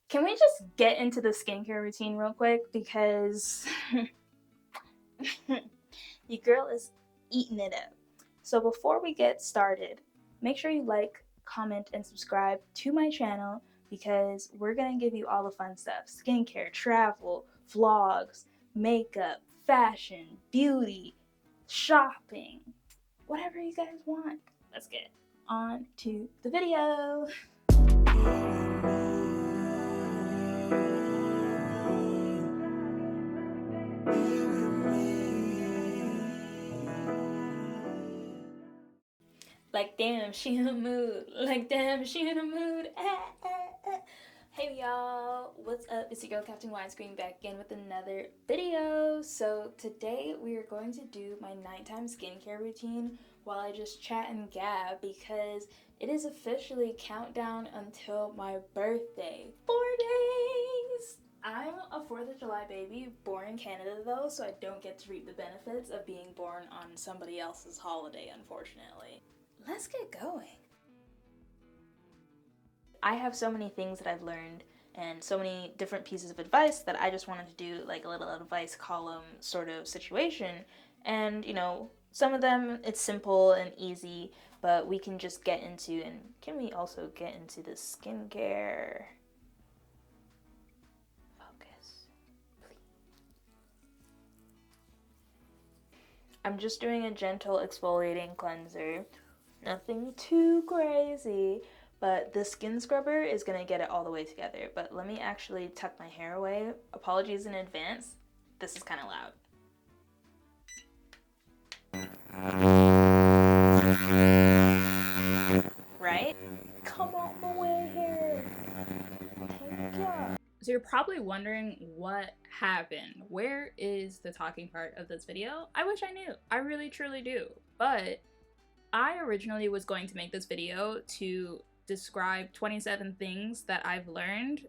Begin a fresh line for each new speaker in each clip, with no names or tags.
Can we just get into the skincare routine real quick? Because your girl is eating it up. So before we get started, make sure you like, comment, and subscribe to my channel because we're gonna give you all the fun stuff. Skincare, travel, vlogs, makeup, fashion, beauty, shopping, whatever you guys want. Let's get on to the video. Like damn, she in a mood. Like damn, she in a mood. Hey y'all, what's up? It's your girl Captain Widescreen back again with another video. So today we are going to do my nighttime skincare routine while I just chat and gab because it is officially countdown until my birthday. 4 days! I'm a 4th of July baby, born in Canada though, so I don't get to reap the benefits of being born on somebody else's holiday, unfortunately. Let's get going. I have so many things that I've learned and so many different pieces of advice that I just wanted to do like a little advice column sort of situation. And you know, some of them it's simple and easy, but we can just get into, and can we also get into the skincare? Focus, please. I'm just doing a gentle exfoliating cleanser. Nothing too crazy, but the skin scrubber is gonna get it all the way together. But let me actually tuck my hair away. Apologies in advance. This is kind of loud. Right? Come on my way here. Thank you. So you're probably wondering what happened. Where is the talking part of this video? I wish I knew. I really truly do. But I originally was going to make this video to describe 27 things that I've learned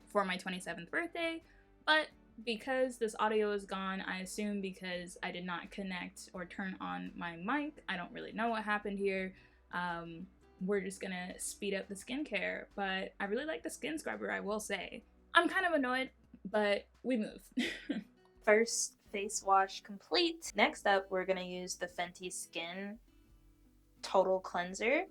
for my 27th birthday, but because this audio is gone, I assume because I did not connect or turn on my mic, I don't really know what happened here. We're just gonna speed up the skincare, but I really like the skin scrubber, I will say. I'm kind of annoyed, but we move. First face wash complete. Next up, we're gonna use the Fenty Skin Total Cleanser.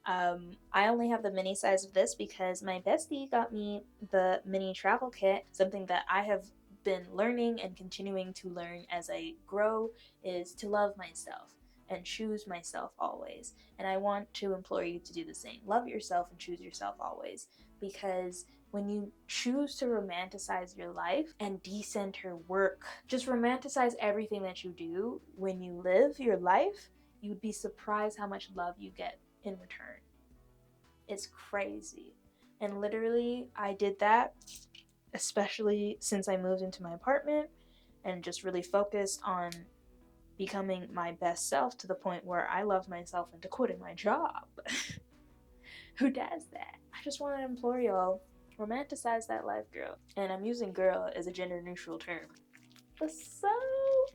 I only have the mini size of this because my bestie got me the mini travel kit. Something that I have been learning and continuing to learn as I grow is to love myself and choose myself always. And I want to implore you to do the same. Love yourself and choose yourself always, because when you choose to romanticize your life and decenter work, just romanticize everything that you do when you live your life, you'd be surprised how much love you get in return. It's crazy. And literally, I did that, especially since I moved into my apartment and just really focused on becoming my best self to the point where I love myself into quitting my job. Who does that? I just want to implore y'all, romanticize that life, girl. And I'm using girl as a gender neutral term. The soap,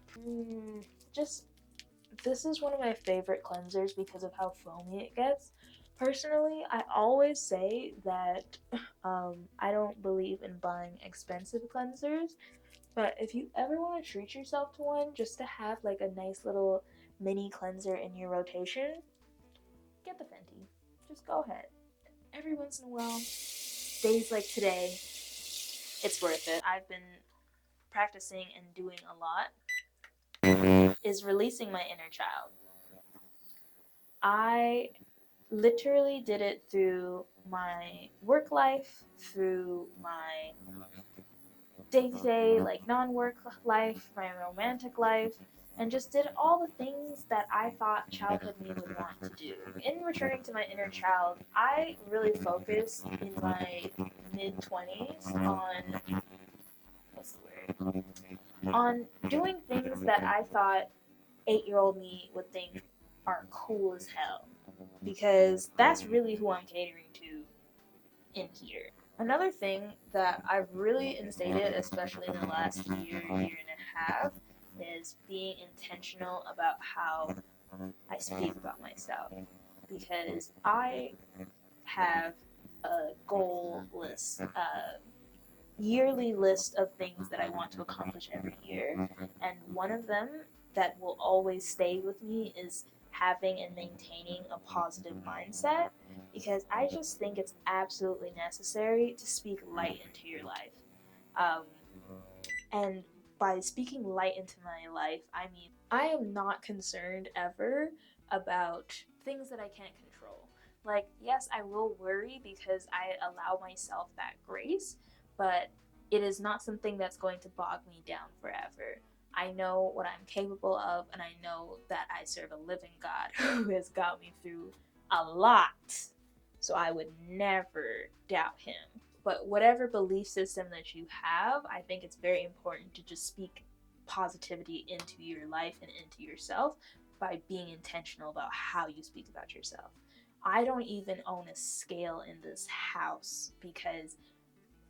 this is one of my favorite cleansers because of how foamy it gets. Personally, I always say that I don't believe in buying expensive cleansers, but if you ever want to treat yourself to one just to have like a nice little mini cleanser in your rotation, get the Fenty. Just go ahead. Every once in a while, days like today, it's worth it. I've been practicing and doing a lot is releasing my inner child. I literally did it through my work life, through my day-to-day, like non-work life, my romantic life, and just did all the things that I thought childhood me would want to do. In returning to my inner child, I really focused in my mid-20s on, what's the word? On doing things that I thought 8-year-old me would think are cool as hell, because that's really who I'm catering to in here. Another thing that I've really instated, especially in the last year and a half, is being intentional about how I speak about myself, because I have a goal list, yearly list of things that I want to accomplish every year. And one of them that will always stay with me is having and maintaining a positive mindset, because I just think it's absolutely necessary to speak light into your life. Um, and by speaking light into my life, I mean, I am not concerned ever about things that I can't control. Like, yes, I will worry because I allow myself that grace, but it is not something that's going to bog me down forever. I know what I'm capable of, and I know that I serve a living God who has got me through a lot. So I would never doubt him. But whatever belief system that you have, I think it's very important to just speak positivity into your life and into yourself by being intentional about how you speak about yourself. I don't even own a scale in this house because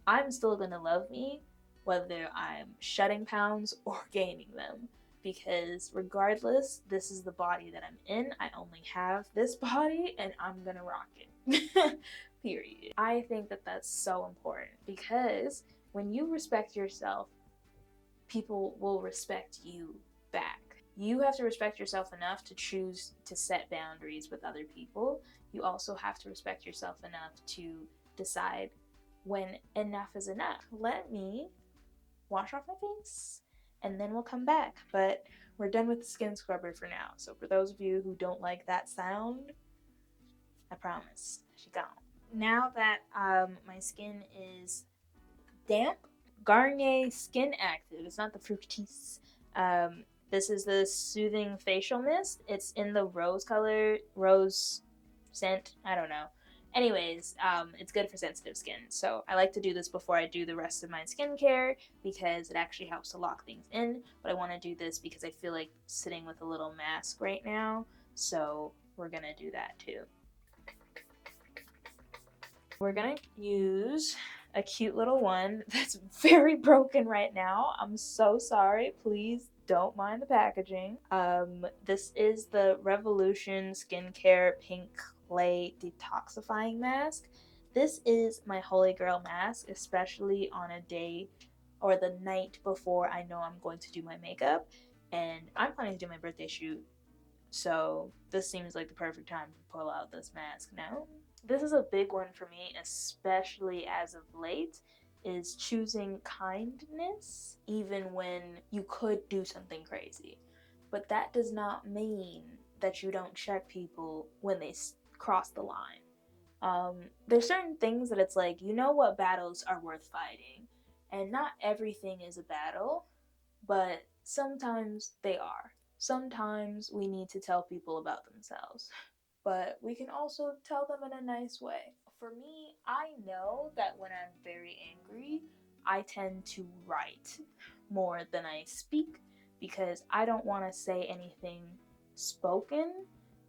I'm still gonna love me whether I'm shedding pounds or gaining them. Because regardless, this is the body that I'm in. I only have this body and I'm gonna rock it. Period. I think that that's so important because when you respect yourself, people will respect you back. You have to respect yourself enough to choose to set boundaries with other people. You also have to respect yourself enough to decide when enough is enough. Let me wash off my face and then we'll come back. But we're done with the skin scrubber for now. So for those of you who don't like that sound, I promise she gone. Now that my skin is damp, Garnier Skin Active. It's not the Fructis. This is the Soothing Facial Mist. It's in the rose color, rose scent. I don't know. Anyways, it's good for sensitive skin. So I like to do this before I do the rest of my skincare because it actually helps to lock things in. But I want to do this because I feel like sitting with a little mask right now. So we're going to do that too. We're going to use a cute little one that's very broken right now. I'm so sorry. Please don't mind the packaging. This is the Revolution Skincare Pink Clay Detoxifying Mask. This is my holy grail mask, especially on a day or the night before I know I'm going to do my makeup. And I'm planning to do my birthday shoot, so this seems like the perfect time to pull out this mask now. This is a big one for me, especially as of late, is choosing kindness even when you could do something crazy. But that does not mean that you don't check people when they cross the line. There's certain things that it's like, you know what battles are worth fighting. And not everything is a battle, but sometimes they are. Sometimes we need to tell people about themselves, but we can also tell them in a nice way. For me, I know that when I'm very angry, I tend to write more than I speak because I don't want to say anything spoken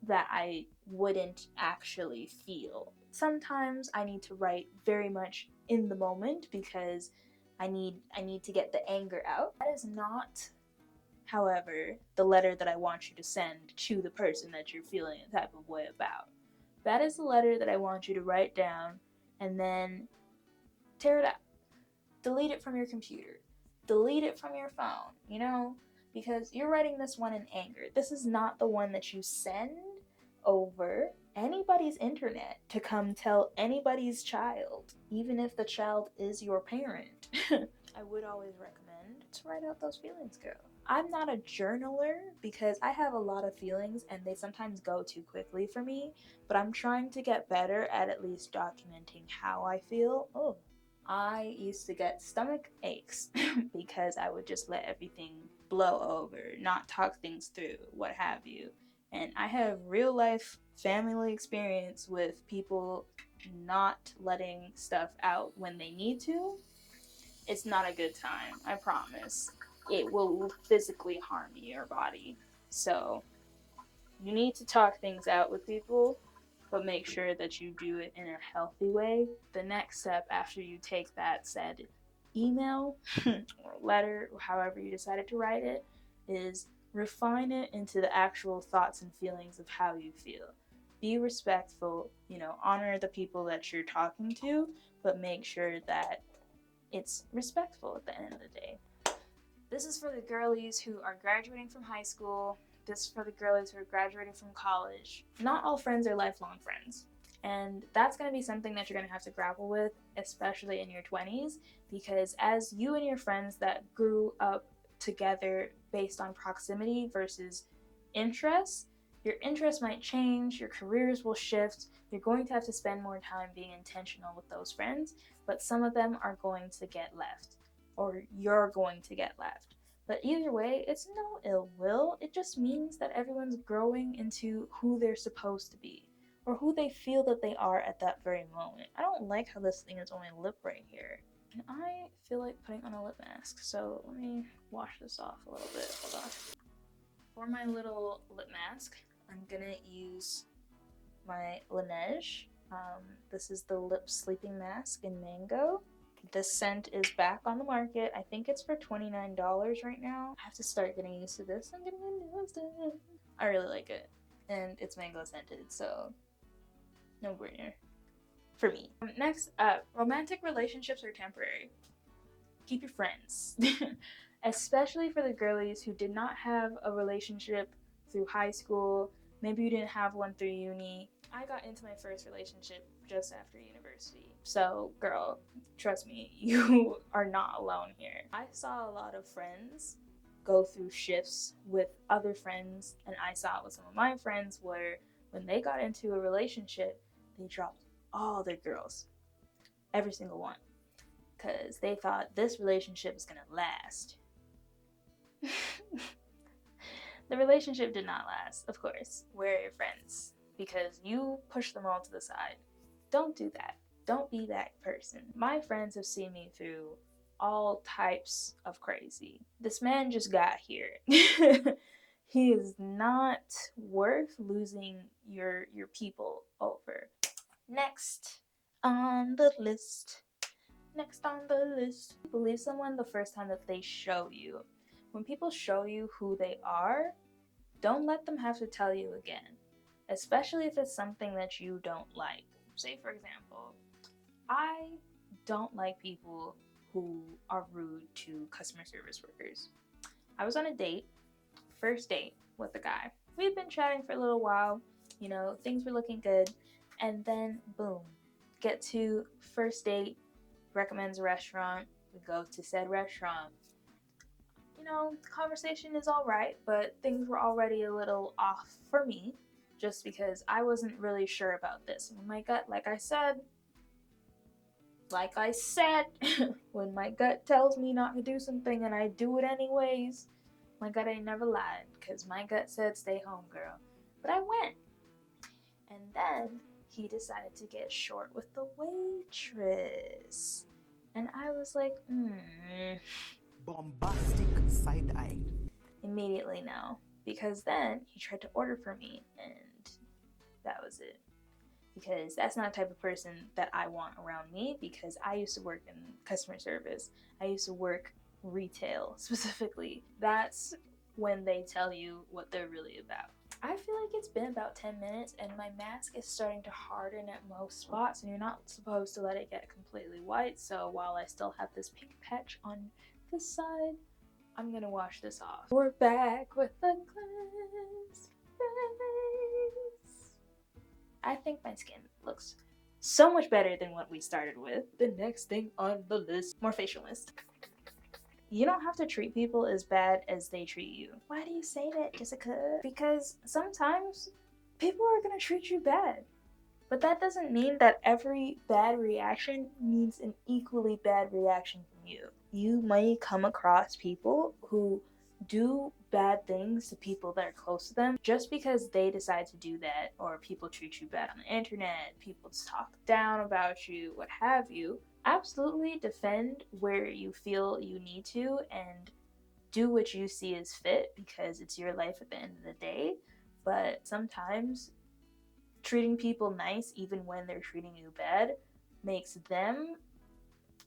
that I wouldn't actually feel. Sometimes I need to write very much in the moment because I need to get the anger out. That is not, however, the letter that I want you to send to the person that you're feeling a type of way about. That is the letter that I want you to write down and then tear it up. Delete it from your computer. Delete it from your phone, because you're writing this one in anger. This is not the one that you send over anybody's internet to come tell anybody's child, even if the child is your parent. I would always recommend to write out those feelings, girl. I'm not a journaler because I have a lot of feelings and they sometimes go too quickly for me, but I'm trying to get better at least documenting how I feel. Oh, I used to get stomach aches because I would just let everything blow over, not talk things through, what have you. And I have real life family experience with people not letting stuff out when they need to. It's not a good time, I promise. It will physically harm your body. So you need to talk things out with people, but make sure that you do it in a healthy way. The next step after you take that said email or letter, or however you decided to write it, is refine it into the actual thoughts and feelings of how you feel. be respectful, you know, honor the people that you're talking to, but make sure that it's respectful at the end of the day. This is for the girlies who are graduating from high school. This is for the girlies who are graduating from college. Not all friends are lifelong friends. And that's going to be something that you're going to have to grapple with, especially in your 20s, because as you and your friends that grew up together based on proximity versus interests, your interests might change, your careers will shift, you're going to have to spend more time being intentional with those friends, but some of them are going to get left, or you're going to get left. But either way, it's no ill will, it just means that everyone's growing into who they're supposed to be, or who they feel that they are at that very moment. I don't like how this thing is only lip right here. And I feel like putting on a lip mask, so let me wash this off a little bit. Hold on. For my little lip mask, I'm gonna use my Laneige. This is the lip sleeping mask in mango. This scent is back on the market. I think it's for $29 right now. I have to start getting used to this. I'm getting used to it. I really like it. And it's mango scented, so no brainer for me. Next up, romantic relationships are temporary. Keep your friends. Especially for the girlies who did not have a relationship through high school. Maybe you didn't have one through uni. I got into my first relationship just after university. So, girl, trust me, you are not alone here. I saw a lot of friends go through shifts with other friends, and I saw it with some of my friends where when they got into a relationship, they dropped all their girls. Every single one. Because they thought this relationship was going to last. The relationship did not last, of course. Where are your friends? Because you push them all to the side. Don't do that. Don't be that person. My friends have seen me through all types of crazy. This man just got here. He is not worth losing your people over. Next on the list. Believe someone the first time that they show you. When people show you who they are, don't let them have to tell you again, especially if it's something that you don't like. Say, for example, I don't like people who are rude to customer service workers. I was on a date, first date with a guy. We'd been chatting for a little while, you know, things were looking good, and then boom, get to first date, recommends a restaurant, we go to said restaurant. You know, the conversation is all right, but things were already a little off for me, just because I wasn't really sure about this. And my gut, like I said, when my gut tells me not to do something and I do it anyways, my gut ain't never lied, because my gut said stay home, girl. But I went. And then he decided to get short with the waitress. And I was like,
bombastic side-eye.
Immediately no. Because then he tried to order for me, and that was it. Because that's not the type of person that I want around me, because I used to work in customer service. I used to work retail specifically. That's when they tell you what they're really about. I feel like it's been about 10 minutes and my mask is starting to harden at most spots, and you're not supposed to let it get completely white. So while I still have this pink patch on this side, I'm gonna wash this off. We're back with the glass face. I think my skin looks so much better than what we started with. The next thing on the list, more facial mist. You don't have to treat people as bad as they treat you. Why do you say that, Jessica? Because sometimes people are gonna treat you bad. But that doesn't mean that every bad reaction needs an equally bad reaction from you. You might come across people who do bad things to people that are close to them just because they decide to do that, or people treat you bad on the internet, people talk down about you, what have you. Absolutely defend where you feel you need to and do what you see as fit, because it's your life at the end of the day. But sometimes treating people nice even when they're treating you bad makes them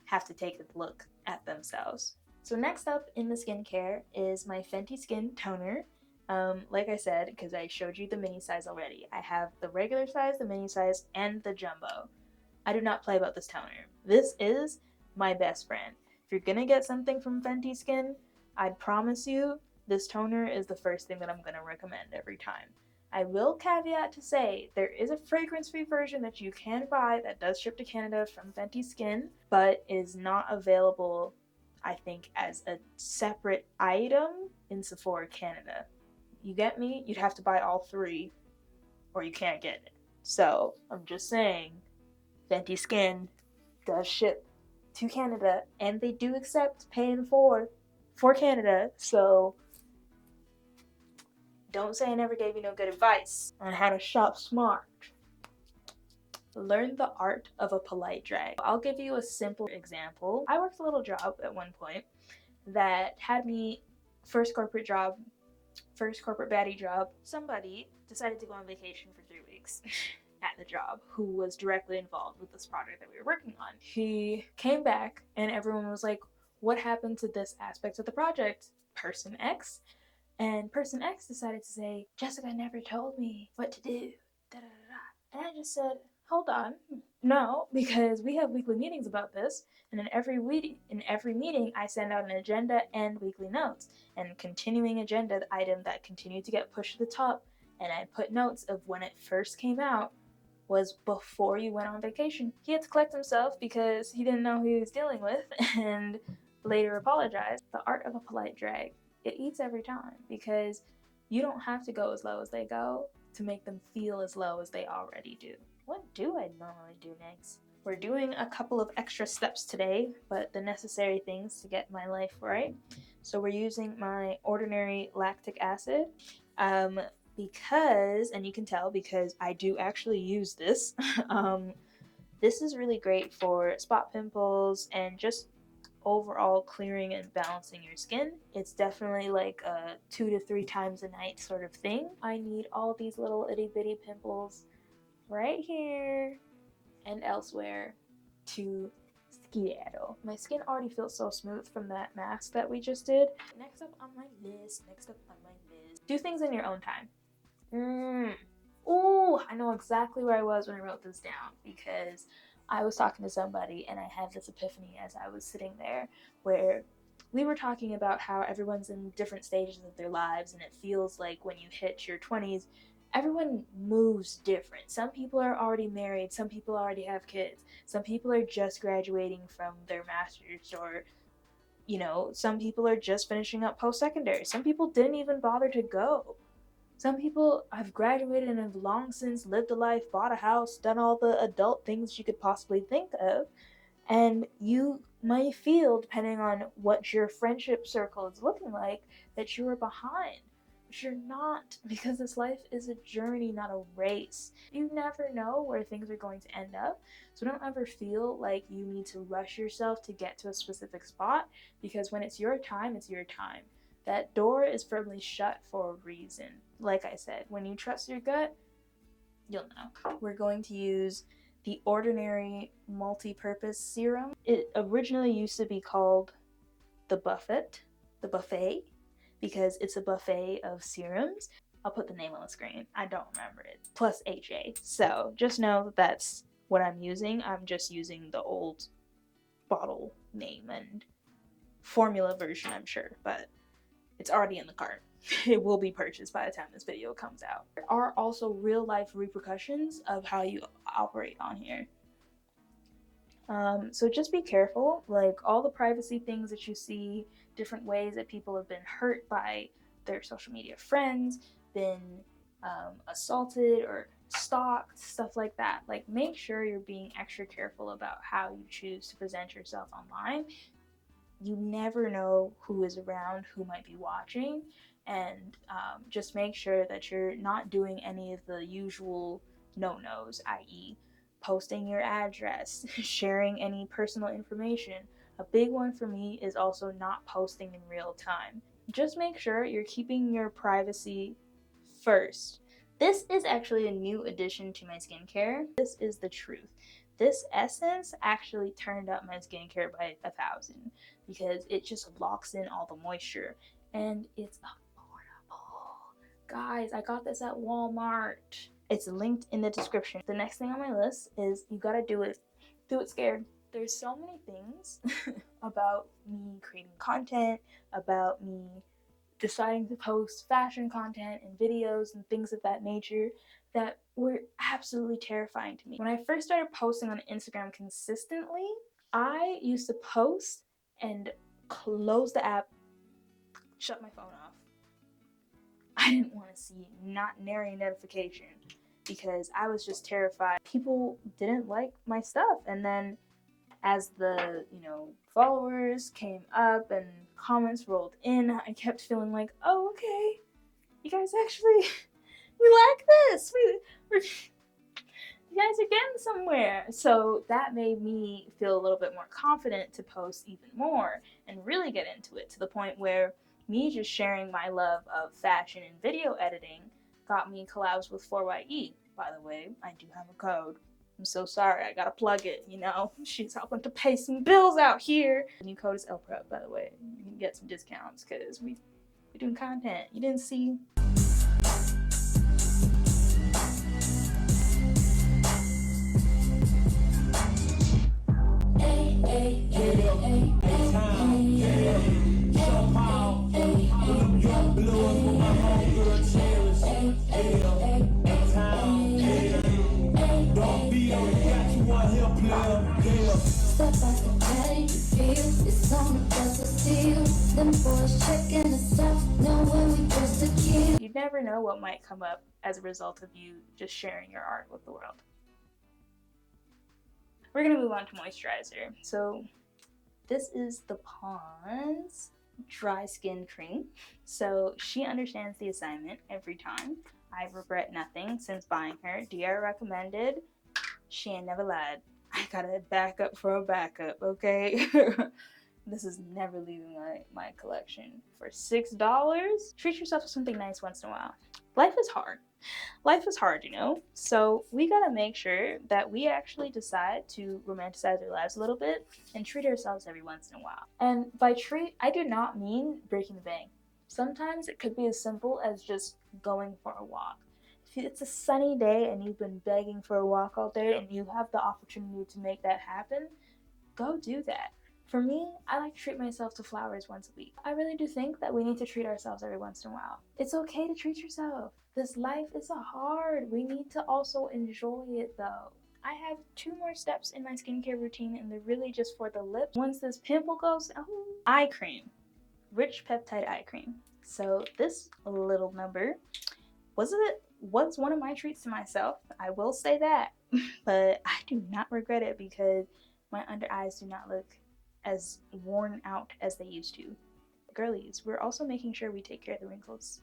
have to take a look at themselves. So next up in the skincare is my Fenty Skin Toner. Like I said, because I showed you the mini size already, I have the regular size, the mini size, and the jumbo. I do not play about this toner. This is my best friend. If you're gonna get something from Fenty Skin, I promise you, this toner is the first thing that I'm gonna recommend every time. I will caveat to say there is a fragrance-free version that you can buy that does ship to Canada from Fenty Skin, but is not available, I think, as a separate item in Sephora Canada. You get me? You'd have to buy all three or you can't get it. So I'm just saying, Fenty Skin does ship to Canada and they do accept paying for Canada. So don't say I never gave you no good advice on how to shop smart. Learn the art of a polite drag. I'll give you a simple example. I worked a little job at one point that had me first corporate baddie job. Somebody decided to go on vacation for 3 weeks at the job who was directly involved with this project that we were working on. He came back and everyone was like, what happened to this aspect of the project? Person X. And person X decided to say, Jessica never told me what to do. Da, da, da, da. And I just said, hold on. No, because we have weekly meetings about this. And in every meeting, I send out an agenda and weekly notes and continuing agenda item that continued to get pushed to the top. And I put notes of when it first came out was before you went on vacation. He had to collect himself because he didn't know who he was dealing with and later apologized. The art of a polite drag. It eats every time because you don't have to go as low as they go to make them feel as low as they already do. What do I normally do next? We're doing a couple of extra steps today, but the necessary things to get my life right. So we're using my ordinary lactic acid because, and you can tell because I do actually use this, this is really great for spot pimples and just overall clearing and balancing your skin. It's definitely like a 2 to 3 times a night sort of thing. I need all these little itty bitty pimples right here and elsewhere to skedaddle. My skin already feels so smooth from that mask that we just did. Next up on my list, do things in your own time. Ooh, I know exactly where I was when I wrote this down because I was talking to somebody and I had this epiphany as I was sitting there where we were talking about how everyone's in different stages of their lives and it feels like when you hit your 20s, everyone moves different. Some people are already married, some people already have kids, some people are just graduating from their master's or some people are just finishing up post-secondary. Some people didn't even bother to go. Some people have graduated and have long since lived a life, bought a house, done all the adult things you could possibly think of. And you might feel, depending on what your friendship circle is looking like, that you are behind. But you're not, because this life is a journey, not a race. You never know where things are going to end up. So don't ever feel like you need to rush yourself to get to a specific spot, because when it's your time, it's your time. That door is firmly shut for a reason. Like I said, when you trust your gut, you'll know. We're going to use the Ordinary Multi-Purpose Serum. It originally used to be called the buffet, because it's a buffet of serums. I'll put the name on the screen. I don't remember it. Plus HA. So just know that that's what I'm using. I'm just using the old bottle name and formula version, I'm sure, but it's already in the cart. It will be purchased by the time this video comes out. There are also real life repercussions of how you operate on here. So just be careful, like all the privacy things that you see, different ways that people have been hurt by their social media friends, been assaulted or stalked, stuff like that. Like make sure you're being extra careful about how you choose to present yourself online. You never know who is around, who might be watching, and just make sure that you're not doing any of the usual no-nos, i.e. posting your address, sharing any personal information. A big one for me is also not posting in real time. Just make sure you're keeping your privacy first. This is actually a new addition to my skincare. This is the truth. This essence actually turned up my skincare by 1,000 because it just locks in all the moisture and it's affordable. Guys, I got this at Walmart. It's linked in the description. The next thing on my list is you gotta do it scared. There's so many things about me creating content, about me deciding to post fashion content and videos and things of that nature that were absolutely terrifying to me. When I first started posting on Instagram consistently, I used to post and close the app, shut my phone off. I didn't want to see not nary a notification because I was just terrified. People didn't like my stuff, and then as the, followers came up and comments rolled in, I kept feeling like, oh, okay, you guys actually, we like this. We're you guys are getting somewhere. So that made me feel a little bit more confident to post even more and really get into it, to the point where me just sharing my love of fashion and video editing got me collabs with 4YE. By the way, I do have a code. I'm so sorry, I gotta plug it, She's helping to pay some bills out here. The new code is LPREP, by the way. You can get some discounts because we're doing content. You didn't see?
Step out the Chatty, feel it's on the bus of steel. Them boys checking us out, know when we just a kill.
You never know what might come up as a result of you just sharing your art with the world. We're gonna move on to moisturizer. So this is the Pond's Dry Skin Cream. So she understands the assignment every time. I regret nothing since buying her. Dior recommended. She ain't never lied. I got a backup for a backup, okay? This is never leaving my collection. For $6, treat yourself to something nice once in a while. Life is hard. Life is hard, So we gotta make sure that we actually decide to romanticize our lives a little bit and treat ourselves every once in a while. And by treat, I do not mean breaking the bank. Sometimes it could be as simple as just going for a walk. If it's a sunny day and you've been begging for a walk all day and you have the opportunity to make that happen, go do that. For me, I like to treat myself to flowers once a week. I really do think that we need to treat ourselves every once in a while. It's okay to treat yourself. This life is hard. We need to also enjoy it though. I have 2 more steps in my skincare routine and they're really just for the lips. Once this pimple goes, eye cream. Rich peptide eye cream. So this little number was one of my treats to myself. I will say that. But I do not regret it because my under eyes do not look as worn out as they used to. Girlies, we're also making sure we take care of the wrinkles.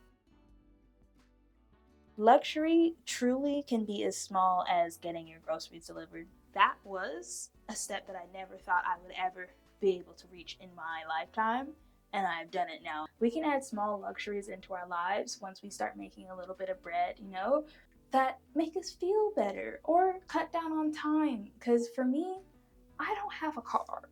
Luxury truly can be as small as getting your groceries delivered. That was a step that I never thought I would ever be able to reach in my lifetime, and I've done it now. We can add small luxuries into our lives once we start making a little bit of bread, that make us feel better or cut down on time. Because for me, I don't have a car.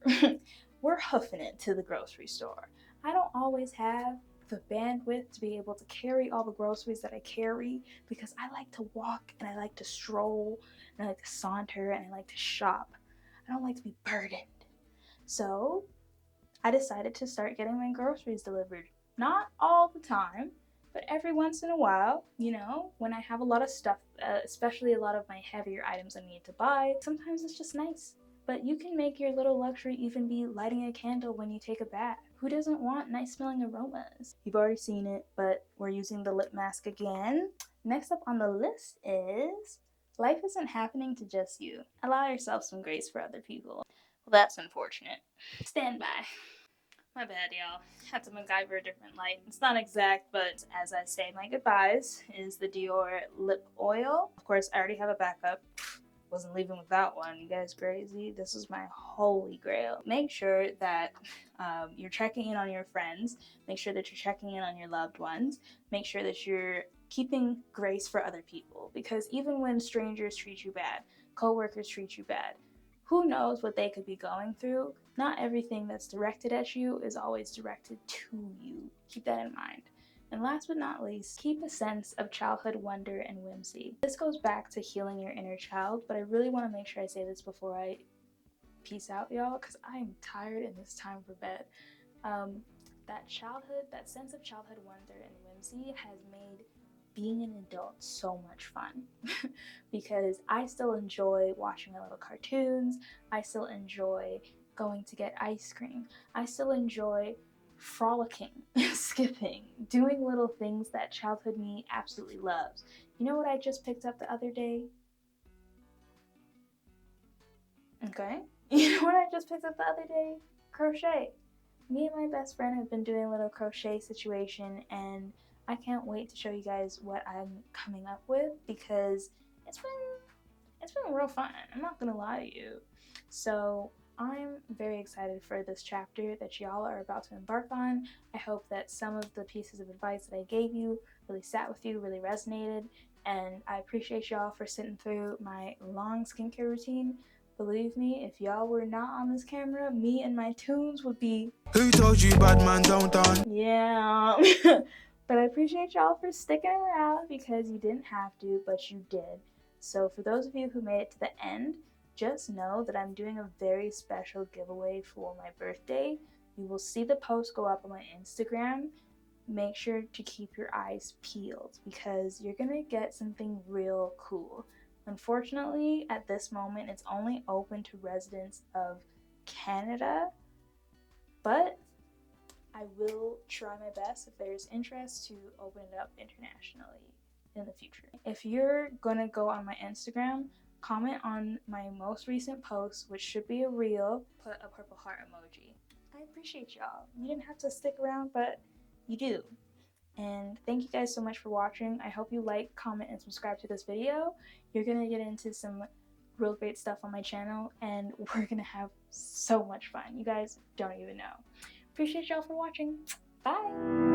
We're hoofing it to the grocery store. I don't always have the bandwidth to be able to carry all the groceries that I carry because I like to walk and I like to stroll and I like to saunter and I like to shop. I don't like to be burdened. So I decided to start getting my groceries delivered. Not all the time, but every once in a while, when I have a lot of stuff, especially a lot of my heavier items I need to buy, sometimes it's just nice. But you can make your little luxury even be lighting a candle when you take a bath. Who doesn't want nice smelling aromas? You've already seen it, but we're using the lip mask again. Next up on the list is life isn't happening to just you. Allow yourself some grace for other people. Well, that's unfortunate. Stand by. My bad, y'all. Had to MacGyver a different light. It's not exact, but as I say my goodbyes, is the Dior lip oil. Of course, I already have a backup. Wasn't leaving without one. You guys crazy? This is my holy grail. Make sure that you're checking in on your friends. Make sure that you're checking in on your loved ones. Make sure that you're keeping grace for other people. Because even when strangers treat you bad, coworkers treat you bad, who knows what they could be going through? Not everything that's directed at you is always directed to you. Keep that in mind. And last but not least, keep a sense of childhood wonder and whimsy. This goes back to healing your inner child, but I really want to make sure I say this before I peace out, y'all, because I'm tired and it's time for bed. That sense of childhood wonder and whimsy has made being an adult so much fun because I still enjoy watching my little cartoons. I still enjoy going to get ice cream. I still enjoy frolicking, skipping, doing little things that childhood me absolutely loves. You know what I just picked up the other day? Okay. You know what I just picked up the other day? Crochet. Me and my best friend have been doing a little crochet situation, and I can't wait to show you guys what I'm coming up with because it's been real fun. I'm not gonna lie to you. So I'm very excited for this chapter that y'all are about to embark on. I hope that some of the pieces of advice that I gave you really sat with you, really resonated, and I appreciate y'all for sitting through my long skincare routine. Believe me, if y'all were not on this camera, me and my tunes would be... Who told you bad man don't dance? Yeah. But I appreciate y'all for sticking around because you didn't have to, but you did. So for those of you who made it to the end, just know that I'm doing a very special giveaway for my birthday. You will see the post go up on my Instagram. Make sure to keep your eyes peeled because you're gonna get something real cool. Unfortunately, at this moment, it's only open to residents of Canada, but I will try my best if there's interest to open it up internationally in the future. If you're gonna go on my Instagram, comment on my most recent post, which should be a reel, put a purple heart emoji. I appreciate y'all. You didn't have to stick around, but you do. And thank you guys so much for watching. I hope you like, comment, and subscribe to this video. You're gonna get into some real great stuff on my channel, and we're gonna have so much fun. You guys don't even know. Appreciate y'all for watching. Bye!